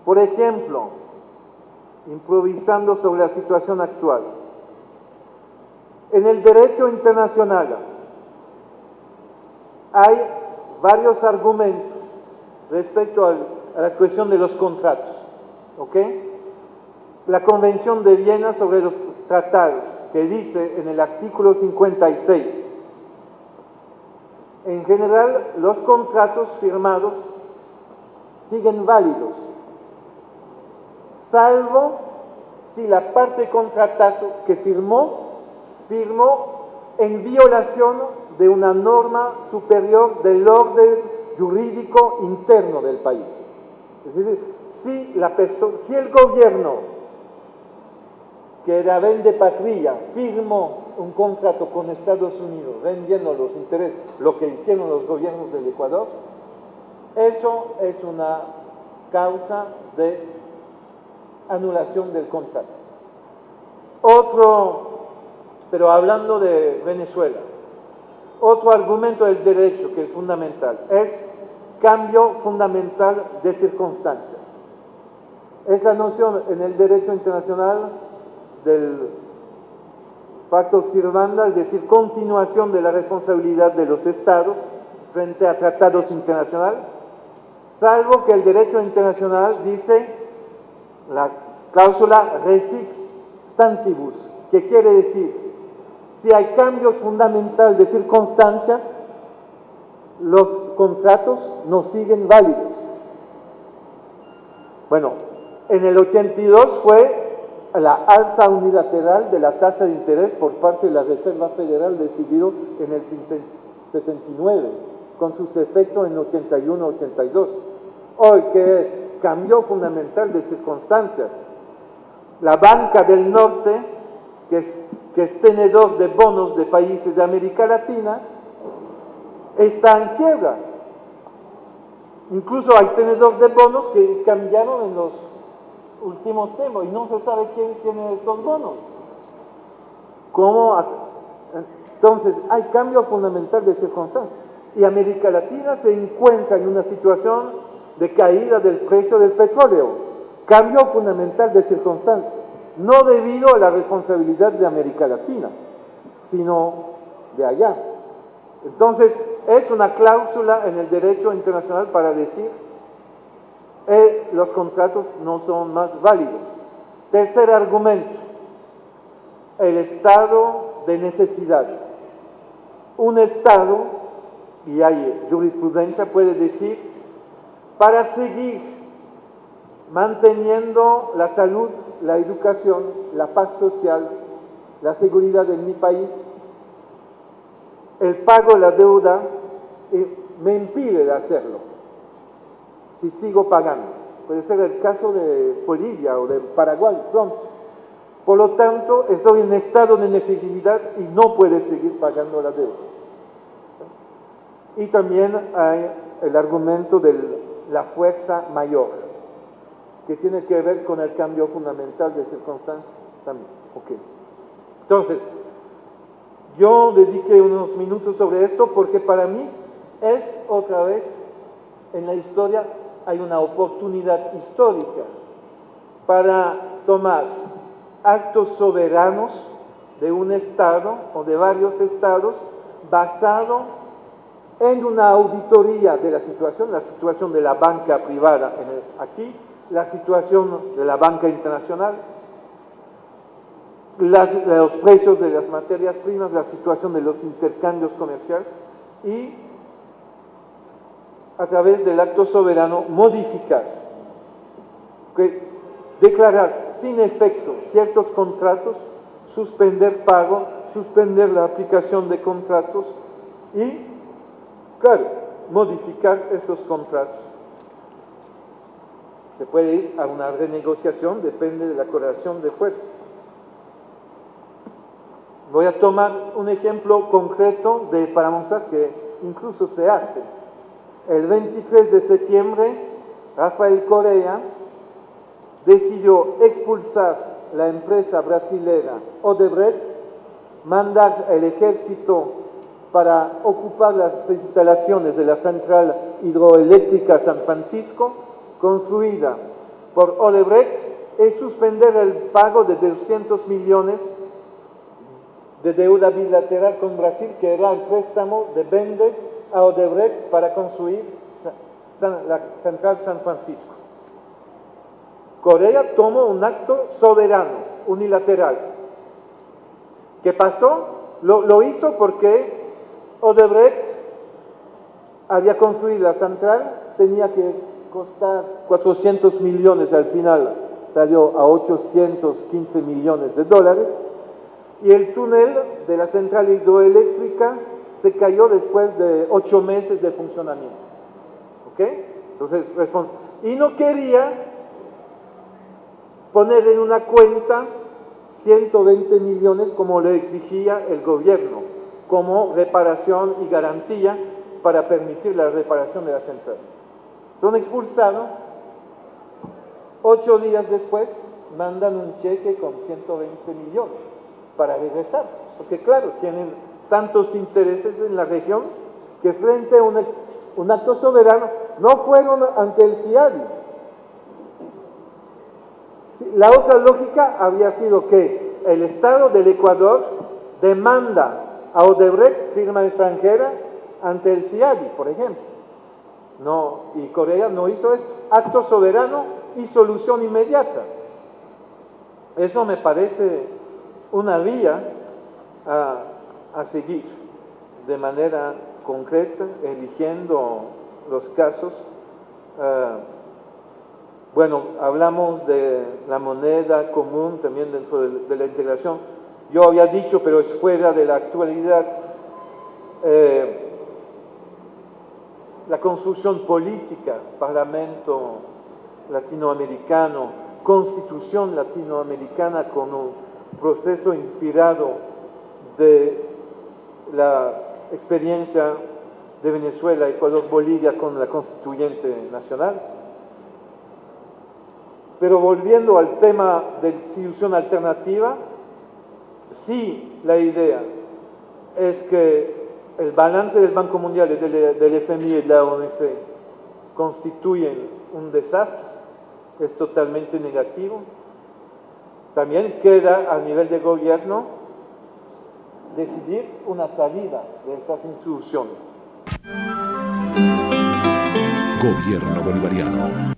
Por ejemplo, improvisando sobre la situación actual, en el derecho internacional hay varios argumentos respecto a la cuestión de los contratos, ¿ok? La Convención de Viena sobre los tratados, que dice en el artículo 56, en general los contratos firmados siguen válidos, salvo si la parte contratante que firmó en violación de una norma superior del orden jurídico interno del país. Es decir, si el gobierno que era vende patria firmó un contrato con Estados Unidos vendiendo los intereses, lo que hicieron los gobiernos del Ecuador, eso es una causa de anulación del contrato. Pero hablando de Venezuela, otro argumento del derecho que es fundamental es cambio fundamental de circunstancias. Es la noción en el derecho internacional del pacto Sirvanda, es decir, continuación de la responsabilidad de los estados frente a tratados internacionales, salvo que el derecho internacional dice la cláusula resic stantibus, que quiere decir, si hay cambios fundamentales de circunstancias, los contratos no siguen válidos. Bueno, en el 82 fue la alza unilateral de la tasa de interés por parte de la Reserva Federal decidido en el 79, con sus efectos en 81-82. Hoy, ¿qué es? Cambio fundamental de circunstancias. La banca del norte, que es tenedor de bonos de países de América Latina, está en quiebra. Incluso hay tenedores de bonos que cambiaron en los últimos tiempos y no se sabe quién tiene estos bonos. Entonces, hay cambio fundamental de circunstancias. Y América Latina se encuentra en una situación de caída del precio del petróleo. Cambio fundamental de circunstancias. No debido a la responsabilidad de América Latina, sino de allá. Entonces, es una cláusula en el derecho internacional para decir los contratos no son más válidos. Tercer argumento, el estado de necesidad. Un estado, y hay jurisprudencia, puede decir, para seguir manteniendo la salud, la educación, la paz social, la seguridad en mi país, el pago de la deuda me impide de hacerlo. Si sigo pagando, puede ser el caso de Bolivia o de Paraguay pronto. Por lo tanto, estoy en estado de necesidad y no puedo seguir pagando la deuda. Y también hay el argumento de la fuerza mayor, que tiene que ver con el cambio fundamental de circunstancias también. Okay. Entonces, yo dediqué unos minutos sobre esto porque para mí es otra vez en la historia, hay una oportunidad histórica para tomar actos soberanos de un Estado o de varios Estados basado en una auditoría de la situación de la banca privada aquí, la situación de la banca internacional, los precios de las materias primas, la situación de los intercambios comerciales y a través del acto soberano modificar, declarar sin efecto ciertos contratos, suspender pago, suspender la aplicación de contratos y, claro, modificar estos contratos. Se puede ir a una renegociación, depende de la correlación de fuerzas. Voy a tomar un ejemplo concreto para mostrar que incluso se hace. El 23 de septiembre, Rafael Correa decidió expulsar la empresa brasilera Odebrecht, mandar el ejército para ocupar las instalaciones de la central hidroeléctrica San Francisco, construida por Odebrecht es suspender el pago de 200 millones de deuda bilateral con Brasil, que era el préstamo de Bendes a Odebrecht para construir la central San Francisco. Correa tomó un acto soberano, unilateral. ¿Qué pasó? Lo hizo porque Odebrecht había construido la central, tenía que costar 400 millones, al final salió a 815 millones de dólares, y el túnel de la central hidroeléctrica se cayó después de 8 meses de funcionamiento. ¿Ok? Entonces, y no quería poner en una cuenta 120 millones como le exigía el gobierno, como reparación y garantía para permitir la reparación de la central. Son expulsados, 8 días después mandan un cheque con 120 millones para regresar, porque claro, tienen tantos intereses en la región que frente a un acto soberano no fueron ante el CIADI. La otra lógica había sido que el Estado del Ecuador demanda a Odebrecht, firma extranjera, ante el CIADI, por ejemplo. No, y Correa no hizo esto. Acto soberano y solución inmediata. Eso me parece una vía a seguir de manera concreta, eligiendo los casos. Bueno, hablamos de la moneda común también dentro de la integración. Yo había dicho, pero es fuera de la actualidad, la construcción política, Parlamento latinoamericano, Constitución latinoamericana con un proceso inspirado de la experiencia de Venezuela, Ecuador, Bolivia con la Constituyente Nacional. Pero volviendo al tema de institución alternativa, sí, la idea es que el balance del Banco Mundial, del FMI y de la OMC constituyen un desastre, es totalmente negativo. También queda a nivel de gobierno decidir una salida de estas instituciones. Gobierno bolivariano.